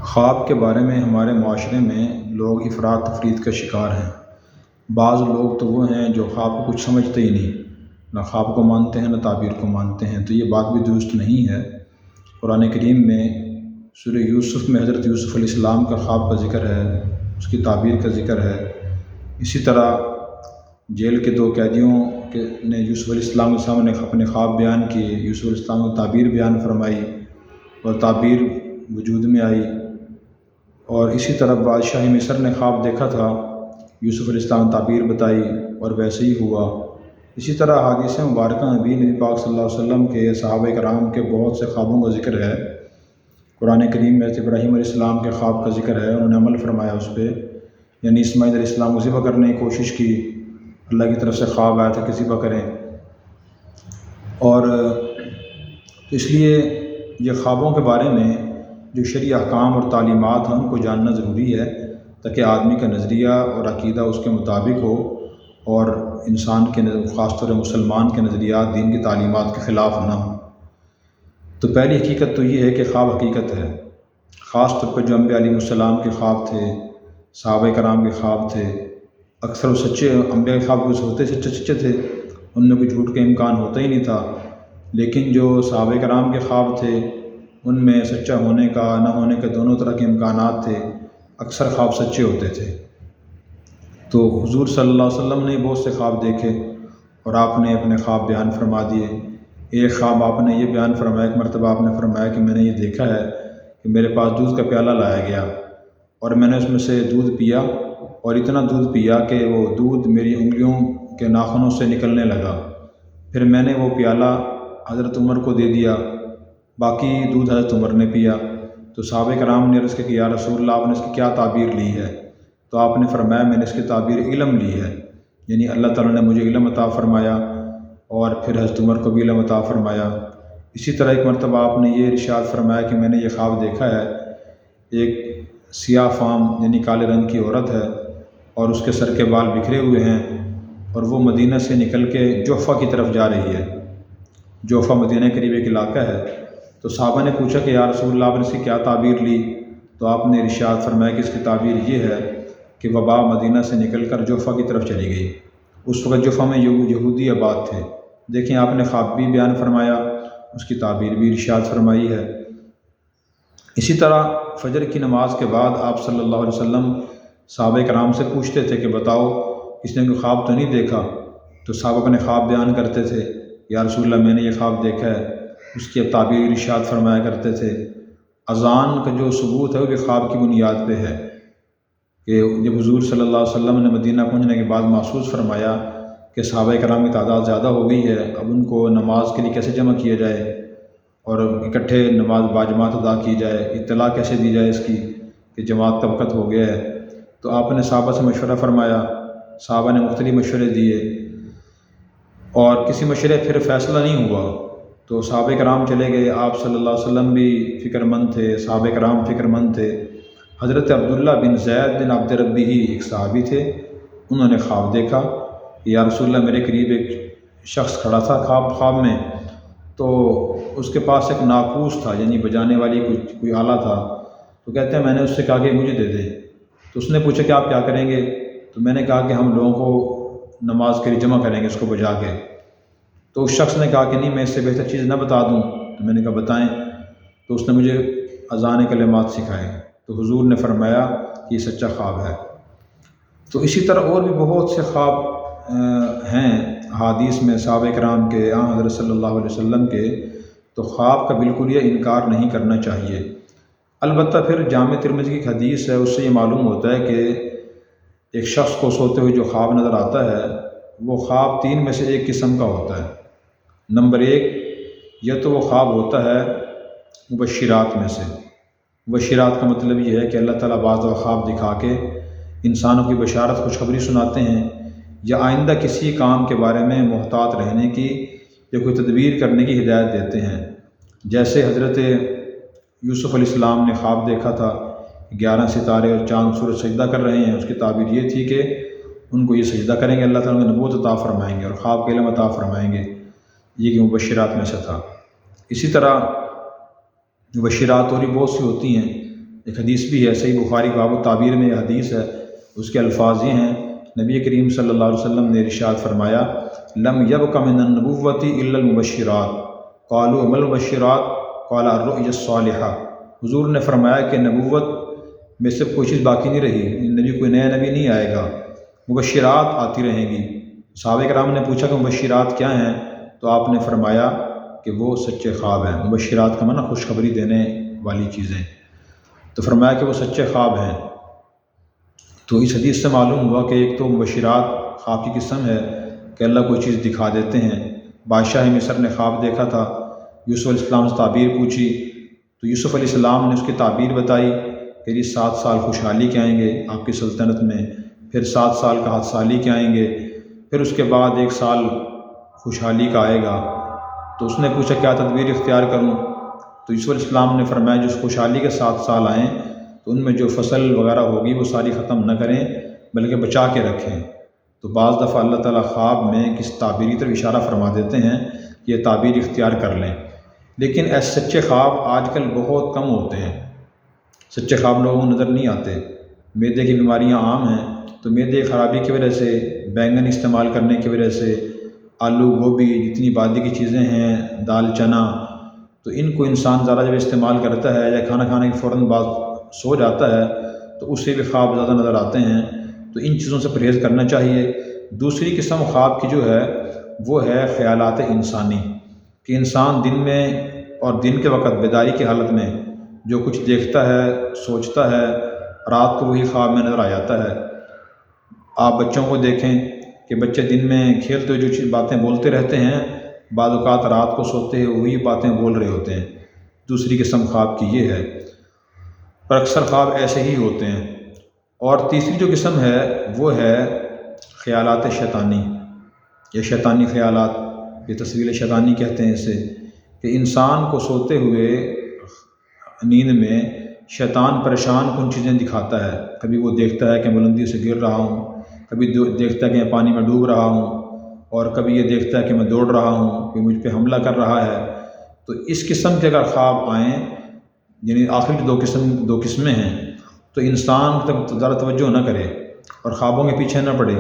خواب کے بارے میں ہمارے معاشرے میں لوگ افراد تفرید کا شکار ہیں۔ بعض لوگ تو وہ ہیں جو خواب کو کچھ سمجھتے ہی نہیں، نہ خواب کو مانتے ہیں نہ تعبیر کو مانتے ہیں، تو یہ بات بھی درست نہیں ہے۔ قرآن کریم میں سورہ یوسف میں حضرت یوسف علیہ السلام کا خواب کا ذکر ہے، اس کی تعبیر کا ذکر ہے۔ اسی طرح جیل کے دو قیدیوں نے یوسف علیہ السلام کے سامنے اپنے خواب بیان کیے، یوسف علیہ السلام کی تعبیر بیان فرمائی اور تعبیر وجود میں آئی۔ اور اسی طرح بادشاہ مصر نے خواب دیکھا تھا، یوسف علیہ السلام نے تعبیر بتائی اور ویسے ہی ہوا۔ اسی طرح حدیث مبارکہ میں بھی نبی پاک صلی اللہ علیہ وسلم کے صحابہ کرام کے بہت سے خوابوں کا ذکر ہے۔ قرآن کریم میں ابراہیم علیہ السلام کے خواب کا ذکر ہے، انہوں نے عمل فرمایا اس پہ، یعنی اسماعیل علیہ السلام کو ذبح کرنے کی کوشش کی، اللہ کی طرف سے خواب آیا تھا کہ ذبح کریں۔ اور اس لیے یہ خوابوں کے بارے میں جو شرعی احکام اور تعلیمات ہیں ان کو جاننا ضروری ہے، تاکہ آدمی کا نظریہ اور عقیدہ اس کے مطابق ہو اور انسان کے خاص طور مسلمان کے نظریات دین کی تعلیمات کے خلاف نہ ہوں۔ تو پہلی حقیقت تو یہ ہے کہ خواب حقیقت ہے، خاص طور پر جو انبیاء علیہ السلام کے خواب تھے، صحابہ کرام کے خواب تھے، اکثر وہ سچے انبیاء کے خواب ہوتے سچے تھے، ان میں کوئی جھوٹ کا امکان ہوتا ہی نہیں تھا۔ لیکن جو صحابہ کرام کے خواب تھے ان میں سچا ہونے کا نہ ہونے کے دونوں طرح کے امکانات تھے، اکثر خواب سچے ہوتے تھے۔ تو حضور صلی اللہ علیہ وسلم نے بہت سے خواب دیکھے اور آپ نے اپنے خواب بیان فرما دیے۔ ایک خواب آپ نے یہ بیان فرمایا، ایک مرتبہ آپ نے فرمایا کہ میں نے یہ دیکھا ہے کہ میرے پاس دودھ کا پیالہ لایا گیا اور میں نے اس میں سے دودھ پیا اور اتنا دودھ پیا کہ وہ دودھ میری انگلیوں کے ناخنوں سے نکلنے لگا۔ پھر میں نے وہ پیالہ حضرت عمر کو دے دیا، باقی دودھ حضرت عمر نے پیا۔ تو صحابہ کرام نے عرض کیا کہ یا رسول اللہ، آپ نے اس کی کیا تعبیر لی ہے؟ تو آپ نے فرمایا میں نے اس کی تعبیر علم لی ہے، یعنی اللہ تعالیٰ نے مجھے علم عطا فرمایا اور پھر حضرت عمر کو بھی علم عطا فرمایا۔ اسی طرح ایک مرتبہ آپ نے یہ ارشاد فرمایا کہ میں نے یہ خواب دیکھا ہے، ایک سیاہ فام یعنی کالے رنگ کی عورت ہے اور اس کے سر کے بال بکھرے ہوئے ہیں اور وہ مدینہ سے نکل کے جحفہ کی طرف جا رہی ہے۔ جحفہ مدینہ قریب ایک علاقہ ہے۔ تو صحابہ نے پوچھا کہ یا رسول اللہ، آپ نے اس کی کیا تعبیر لی؟ تو آپ نے ارشاد فرمایا کہ اس کی تعبیر یہ ہے کہ وبا مدینہ سے نکل کر جحفہ کی طرف چلی گئی۔ اس وقت جحفہ میں یہودی آباد تھے۔ دیکھیں آپ نے خواب بھی بیان فرمایا، اس کی تعبیر بھی ارشاد فرمائی ہے۔ اسی طرح فجر کی نماز کے بعد آپ صلی اللہ علیہ وسلم صحابہ کرام سے پوچھتے تھے کہ بتاؤ اس نے کوئی خواب تو نہیں دیکھا؟ تو صحابہ اپنے خواب بیان کرتے تھے، یا رسول اللہ میں نے یہ خواب دیکھا ہے، اس کی تعبیر ارشاد فرمایا کرتے تھے۔ اذان کا جو ثبوت ہے وہ بھی خواب کی بنیاد پہ ہے کہ جب حضور صلی اللہ علیہ وسلم نے مدینہ پہنچنے کے بعد محسوس فرمایا کہ صحابہ کرام کی تعداد زیادہ ہو گئی ہے، اب ان کو نماز کے لیے کیسے جمع کیا جائے اور اکٹھے نماز باجماعت ادا کی جائے، اطلاع کیسے دی جائے اس کی کہ جماعت کا وقت ہو گیا ہے، تو آپ نے صحابہ سے مشورہ فرمایا، صحابہ نے مختلف مشورے دیے اور کسی مشورے پھر فیصلہ نہیں ہوا تو صحابہ کرام چلے گئے۔ آپ صلی اللہ علیہ وسلم بھی فکر مند تھے، صحابہ کرام فکر مند تھے۔ حضرت عبداللہ بن زید بن عبد ربی ہی ایک صحابی تھے، انہوں نے خواب دیکھا کہ یا رسول اللہ میرے قریب ایک شخص کھڑا تھا خواب میں، تو اس کے پاس ایک ناقوس تھا، یعنی بجانے والی کوئی آلہ تھا، تو کہتے ہیں میں نے اس سے کہا کہ مجھے دے دے۔ تو اس نے پوچھا کہ آپ کیا کریں گے؟ تو میں نے کہا کہ ہم لوگوں کو نماز کے لیے جمع کریں گے اس کو بجا کے۔ تو اس شخص نے کہا کہ نہیں، میں اس سے بہتر چیز نہ بتا دوں۔ تو میں نے کہا بتائیں۔ تو اس نے مجھے اذان کلمات سکھائے۔ تو حضور نے فرمایا کہ یہ سچا خواب ہے۔ تو اسی طرح اور بھی بہت سے خواب ہیں احادیث میں صحابہ کرام کے، حضرت صلی اللہ علیہ وسلم کے، تو خواب کا بالکل یہ انکار نہیں کرنا چاہیے۔ البتہ پھر جامع ترمذی کی حدیث ہے، اس سے یہ معلوم ہوتا ہے کہ ایک شخص کو سوتے ہوئے جو خواب نظر آتا ہے وہ خواب تین میں سے ایک قسم کا ہوتا ہے۔ نمبر ایک، یہ تو وہ خواب ہوتا ہے مبشرات میں سے۔ مبشرات کا مطلب یہ ہے کہ اللہ تعالیٰ بعض خواب دکھا کے انسانوں کی بشارت خوشخبری سناتے ہیں یا آئندہ کسی کام کے بارے میں محتاط رہنے کی یا کوئی تدبیر کرنے کی ہدایت دیتے ہیں۔ جیسے حضرت یوسف علیہ السلام نے خواب دیکھا تھا 11 ستارے اور چاند سورج سجدہ کر رہے ہیں، اس کی تعبیر یہ تھی کہ ان کو یہ سجدہ کریں گے، اللہ تعالیٰ کو نبوت عطا فرمائیں گے اور خواب کا علم عطا فرمائیں گے، یہ کہ مبشرات میں سے تھا۔ اسی طرح مبشرات اور بھی بہت سی ہوتی ہیں، ایک حدیث بھی ہے صحیح بخاری باب التعبیر میں، یہ حدیث ہے، اس کے الفاظ یہ ہیں، نبی کریم صلی اللہ علیہ وسلم نے ارشاد فرمایا، لم یبق من النبوۃ الا المبشرات، قالوا ما المبشرات، قال الرؤیا الصالحہ۔ حضور نے فرمایا کہ نبوت میں سے کوئی چیز باقی نہیں رہی، نبی کوئی نیا نبی نہیں آئے گا، مبشرات آتی رہیں گی۔ صحابہ کرام نے پوچھا کہ مبشرات کیا ہیں؟ تو آپ نے فرمایا کہ وہ سچے خواب ہیں۔ مبشرات کا معنی خوشخبری دینے والی چیزیں، تو فرمایا کہ وہ سچے خواب ہیں۔ تو اس حدیث سے معلوم ہوا کہ ایک تو مبشرات خواب کی قسم ہے کہ اللہ کوئی چیز دکھا دیتے ہیں۔ بادشاہ مصر نے خواب دیکھا تھا، یوسف علیہ السلام سے تعبیر پوچھی، تو یوسف علیہ السلام نے اس کی تعبیر بتائی کہ یہ 7 سال خوشحالی کے آئیں گے آپ کی سلطنت میں، پھر 7 سال کا حدثالی کے آئیں گے، پھر اس کے بعد 1 سال خوشحالی کا آئے گا۔ تو اس نے پوچھا کیا تدبیر اختیار کروں؟ تو یوسف علیہ السلام نے فرمایا جو خوشحالی کے 7 سال آئیں تو ان میں جو فصل وغیرہ ہوگی وہ ساری ختم نہ کریں بلکہ بچا کے رکھیں۔ تو بعض دفعہ اللہ تعالیٰ خواب میں کس تعبیری طرف اشارہ فرما دیتے ہیں کہ یہ تعبیر اختیار کر لیں، لیکن ایسے سچے خواب آج کل بہت کم ہوتے ہیں۔ سچے خواب لوگوں کو نظر نہیں آتے۔ معدے کی بیماریاں عام ہیں، تو معدے کی خرابی کی وجہ سے، بینگن استعمال کرنے کی وجہ سے، آلو گوبھی جتنی بادی کی چیزیں ہیں، دال چنا، تو ان کو انسان زیادہ جب استعمال کرتا ہے یا کھانا کھانے کے فوراً بعد سو جاتا ہے تو اس سے بھی خواب زیادہ نظر آتے ہیں۔ تو ان چیزوں سے پرہیز کرنا چاہیے۔ دوسری قسم خواب کی جو ہے وہ ہے خیالات انسانی، کہ انسان دن میں اور دن کے وقت بیداری کی حالت میں جو کچھ دیکھتا ہے، سوچتا ہے، رات کو وہی خواب میں نظر آ جاتا ہے۔ آپ بچوں کو دیکھیں کہ بچے دن میں کھیلتے ہوئے جو باتیں بولتے رہتے ہیں، بعض اوقات رات کو سوتے ہوئے وہی باتیں بول رہے ہوتے ہیں۔ دوسری قسم خواب کی یہ ہے، پر اکثر خواب ایسے ہی ہوتے ہیں۔ اور تیسری جو قسم ہے وہ ہے خیالات شیطانی یا شیطانی خیالات، یہ تصویر شیطانی کہتے ہیں اسے، کہ انسان کو سوتے ہوئے نیند میں شیطان پریشان کن چیزیں دکھاتا ہے۔ کبھی وہ دیکھتا ہے کہ بلندی سے گر رہا ہوں، کبھی دیکھتا ہے کہ میں پانی میں ڈوب رہا ہوں، اور کبھی یہ دیکھتا ہے کہ میں دوڑ رہا ہوں، کہ مجھ پہ حملہ کر رہا ہے۔ تو اس قسم کے اگر خواب آئیں، یعنی آخر کی دو قسمیں ہیں، تو انسان تک زیادہ توجہ نہ کرے اور خوابوں کے پیچھے نہ پڑے۔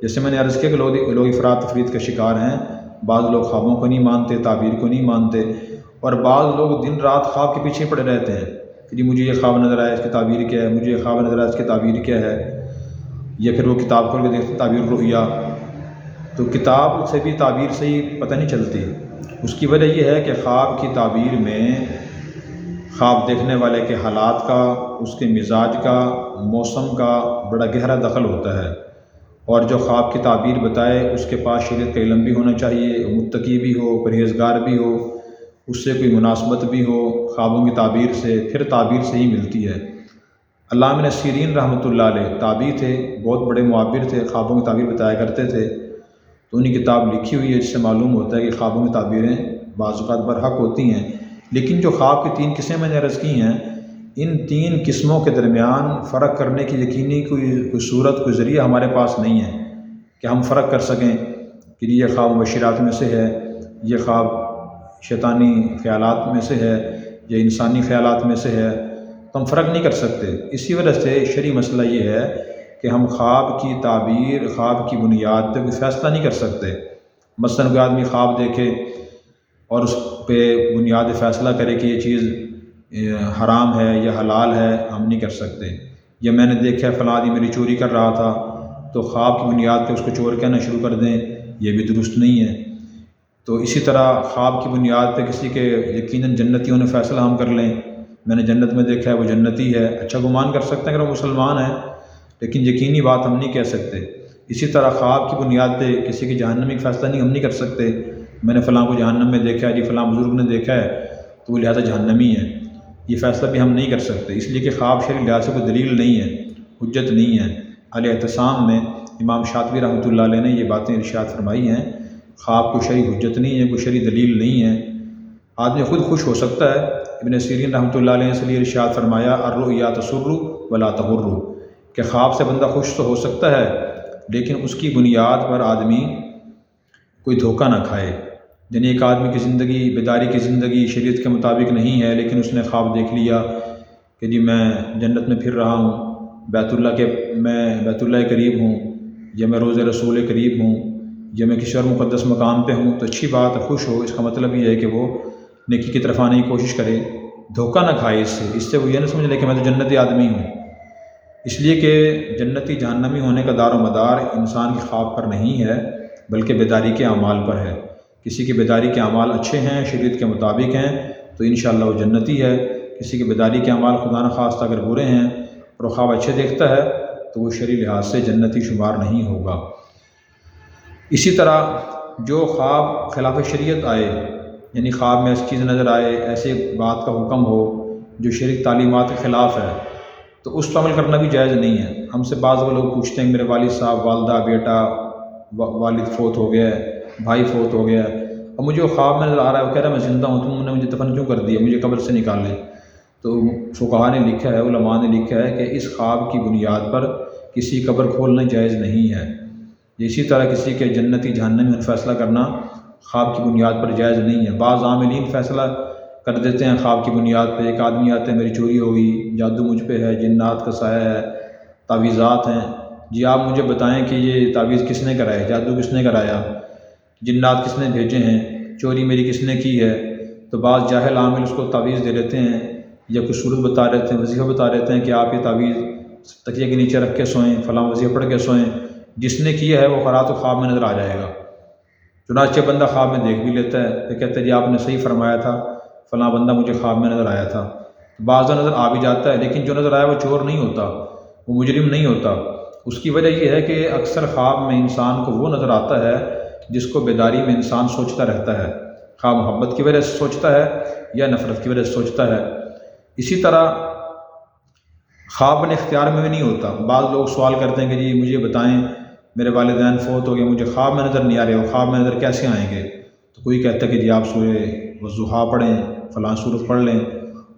جیسے میں نے عرض کیا کہ لوگ افراد تفرید کا شکار ہیں۔ بعض لوگ خوابوں کو نہیں مانتے، تعبیر کو نہیں مانتے، اور بعض لوگ دن رات خواب کے پیچھے پڑے رہتے ہیں کہ جی مجھے یہ خواب نظر آیا، اس کی تعبیر کیا ہے، مجھے یہ خواب نظر آیا، اس کی تعبیر کیا ہے، یا پھر وہ کتاب کھول کے دیکھتے ہیں تعبیر رؤیا۔ تو کتاب سے بھی تعبیر سے ہی پتہ نہیں چلتی۔ اس کی وجہ یہ ہے کہ خواب کی تعبیر میں خواب دیکھنے والے کے حالات کا، اس کے مزاج کا، موسم کا بڑا گہرا دخل ہوتا ہے، اور جو خواب کی تعبیر بتائے اس کے پاس شریعت کا علم بھی ہونا چاہیے، متقی بھی ہو، پرہیزگار بھی ہو، اس سے کوئی مناسبت بھی ہو خوابوں کی تعبیر سے، پھر تعبیر سے ہی ملتی ہے۔ علامہ ابن سیرین رحمۃ اللہ علیہ تابعی تھے، بہت بڑے معبر تھے، خوابوں کی تعبیر بتایا کرتے تھے۔ تو انہیں کتاب لکھی ہوئی ہے جس سے معلوم ہوتا ہے کہ خوابوں کی تعبیریں بعض اوقات برحق ہوتی ہیں، لیکن جو خواب کی 3 قسمیں میں نے عرض کی ہیں، ان 3 قسموں کے درمیان فرق کرنے کی یقینی کوئی صورت، کوئی ذریعہ ہمارے پاس نہیں ہے کہ ہم فرق کر سکیں کہ یہ خواب مبشرات میں سے ہے، یہ خواب شیطانی خیالات میں سے ہے، یا انسانی خیالات میں سے ہے، تو ہم فرق نہیں کر سکتے۔ اسی وجہ سے شرعی مسئلہ یہ ہے کہ ہم خواب کی تعبیر، خواب کی بنیاد پہ کوئی فیصلہ نہیں کر سکتے۔ مثلاً کوئی آدمی خواب دیکھے اور اس پہ بنیاد فیصلہ کرے کہ یہ چیز حرام ہے یا حلال ہے، ہم نہیں کر سکتے۔ یا میں نے دیکھا فلاں آدمی میری چوری کر رہا تھا، تو خواب کی بنیاد پہ اس کو چور کہنا شروع کر دیں، یہ بھی درست نہیں ہے۔ تو اسی طرح خواب کی بنیاد پہ کسی کے یقیناً جنتیوں نے فیصلہ ہم کر لیں، میں نے جنت میں دیکھا ہے وہ جنتی ہے، اچھا گمان کر سکتے ہیں اگر وہ مسلمان ہیں، لیکن یقینی بات ہم نہیں کہہ سکتے۔ اسی طرح خواب کی بنیاد پہ کسی کی جہنمی کا فیصلہ ہم نہیں کر سکتے، میں نے فلاں کو جہنم میں دیکھا ہے، جی فلاں بزرگ نے دیکھا ہے تو وہ لہٰذا جہنمی ہے، یہ فیصلہ بھی ہم نہیں کر سکتے، اس لیے کہ خواب شرعی لحاظ سے کوئی دلیل نہیں ہے، حجت نہیں ہے۔ الاعتصام میں امام شاطبی رحمۃ اللہ علیہ نے یہ باتیں ارشاد فرمائی ہیں، خواب کو شرعی حجت نہیں ہے، کوئی شرعی دلیل نہیں ہے۔ آدمی خود خوش ہو سکتا ہے۔ ابن سیرین رحمۃ اللہ علیہ نے اس لیے ارشاد فرمایا الرؤیا تسر ولا تغر، کہ خواب سے بندہ خوش تو ہو سکتا ہے لیکن اس کی بنیاد پر آدمی کوئی دھوکہ نہ کھائے۔ یعنی ایک آدمی کی زندگی، بیداری کی زندگی شریعت کے مطابق نہیں ہے، لیکن اس نے خواب دیکھ لیا کہ جی میں جنت میں پھر رہا ہوں، میں بیت اللہ کے قریب ہوں، یا میں روضہ رسول کے قریب ہوں، یا میں کسی اور مقدس مقام پہ ہوں، تو اچھی بات ہے، خوش ہو۔ اس کا مطلب یہ ہے کہ وہ نیکی کی طرف آنے کی کوشش کرے، دھوکہ نہ کھائے اس سے وہ یہ نہ سمجھ لے کہ میں تو جنتی آدمی ہوں، اس لیے کہ جنتی جہنمی ہونے کا دار و مدار انسان کی خواب پر نہیں ہے، بلکہ بیداری کے اعمال پر ہے۔ کسی کی بیداری کے اعمال اچھے ہیں، شریعت کے مطابق ہیں، تو انشاءاللہ وہ جنتی ہے۔ کسی کی بیداری کے اعمال خدا نخواستہ اگر برے ہیں اور خواب اچھے دیکھتا ہے تو وہ شرعی لحاظ سے جنتی شمار نہیں ہوگا۔ اسی طرح جو خواب خلاف شریعت آئے، یعنی خواب میں ایسی چیز نظر آئے، ایسے بات کا حکم ہو جو شرعی تعلیمات کے خلاف ہے، تو اس پر عمل کرنا بھی جائز نہیں ہے۔ ہم سے بعض وہ لوگ پوچھتے ہیں کہ میرے والد صاحب، والدہ، بیٹا، والد فوت ہو گیا ہے، بھائی فوت ہو گیا ہے، اور مجھے وہ خواب میں نظر آ رہا ہے، وہ کہہ رہا ہے میں زندہ ہوں، تم نے مجھے دفن کیوں کر دیا، مجھے قبر سے نکال لیں۔ تو فقہا نے لکھا ہے، علماء نے لکھا ہے کہ اس خواب کی بنیاد پر کسی قبر کھولنا جائز نہیں ہے۔ اسی طرح کسی کے جنتی جہنمی میں فیصلہ کرنا خواب کی بنیاد پر جائز نہیں ہے۔ بعض عاملین فیصلہ کر دیتے ہیں خواب کی بنیاد پہ۔ ایک آدمی آتے ہیں، میری چوری ہو گئی، جادو مجھ پہ ہے، جنات کا سایہ ہے، تعویذات ہیں، جی آپ مجھے بتائیں کہ یہ تعویذ کس نے کرائے، جادو کس نے کرایا، جنات کس نے بھیجے ہیں، چوری میری کس نے کی ہے۔ تو بعض جاہل عامل اس کو تعویذ دے دیتے ہیں، یا کچھ صورت بتا دیتے ہیں، وظیفہ بتا دیتے ہیں کہ آپ یہ تعویذ تکیے کے نیچے رکھ کے سوئیں، فلاں وظیفہ پڑھ کے سوئیں، جس نے کیا ہے وہ قرات و خواب میں نظر آ جائے گا۔ چنانچہ بندہ خواب میں دیکھ بھی لیتا ہے، پھر کہتا ہے جی آپ نے صحیح فرمایا تھا، فلاں بندہ مجھے خواب میں نظر آیا تھا۔ بعض نظر آ بھی جاتا ہے، لیکن جو نظر آیا وہ چور نہیں ہوتا، وہ مجرم نہیں ہوتا۔ اس کی وجہ یہ ہے کہ اکثر خواب میں انسان کو وہ نظر آتا ہے جس کو بیداری میں انسان سوچتا رہتا ہے، خواب محبت کی وجہ سے سوچتا ہے یا نفرت کی وجہ سے سوچتا ہے۔ اسی طرح خواب اپنے اختیار میں بھی نہیں ہوتا۔ بعض لوگ سوال کرتے ہیں کہ جی مجھے بتائیں میرے والدین فوت ہو گئے، مجھے خواب میں نظر نہیں آ رہے، وہ خواب میں نظر کیسے آئیں گے؟ تو کوئی کہتا ہے کہ جی آپ سورہ والضحیٰ پڑھیں، فلاں سورت پڑھ لیں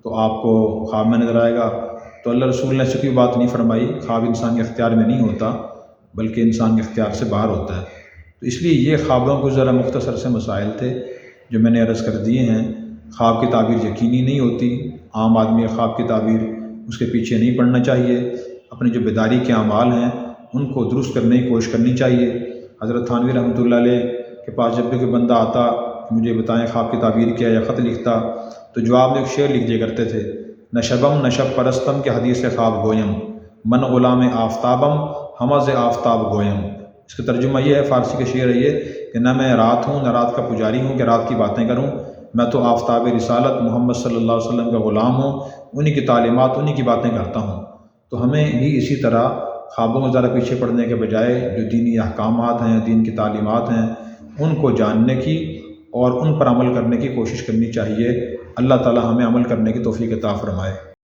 تو آپ کو خواب میں نظر آئے گا۔ تو اللہ رسول نے ایسی کوئی بات نہیں فرمائی، خواب انسان کے اختیار میں نہیں ہوتا بلکہ انسان کے اختیار سے باہر ہوتا ہے۔ تو اس لیے یہ خوابوں کو ذرا مختصر سے مسائل تھے جو میں نے عرض کر دیے ہیں۔ خواب کی تعبیر یقینی نہیں ہوتی، عام آدمی خواب کی تعبیر اس کے پیچھے نہیں پڑنا چاہیے، اپنے جو بیداری کے اعمال ہیں ان کو درست کرنے کی کوشش کرنی چاہیے۔ حضرت تھانوی رحمۃ اللہ علیہ کے پاس جب بھی کوئی بندہ آتا مجھے بتائیں خواب کی تعبیر کیا، یا خط لکھتا، تو جواب میں ایک شعر لکھ دیا کرتے تھے، نشبم نشب پرستم کے حدیث خواب گویم، من غلام آفتابم ہمز آفتاب گویم۔ اس کا ترجمہ یہ ہے، فارسی کا شعر ہے یہ کہ نہ میں رات ہوں نہ رات کا پجاری ہوں کہ رات کی باتیں کروں، میں تو آفتاب رسالت محمد صلی اللہ علیہ وسلم کا غلام ہوں، انہی کی تعلیمات انہی کی باتیں کرتا ہوں۔ تو ہمیں بھی اسی طرح خوابوں میں زیادہ پیچھے پڑنے کے بجائے جو دینی احکامات ہیں، دین کی تعلیمات ہیں، ان کو جاننے کی اور ان پر عمل کرنے کی کوشش کرنی چاہیے۔ اللہ تعالی ہمیں عمل کرنے کی توفیق عطا فرمائے۔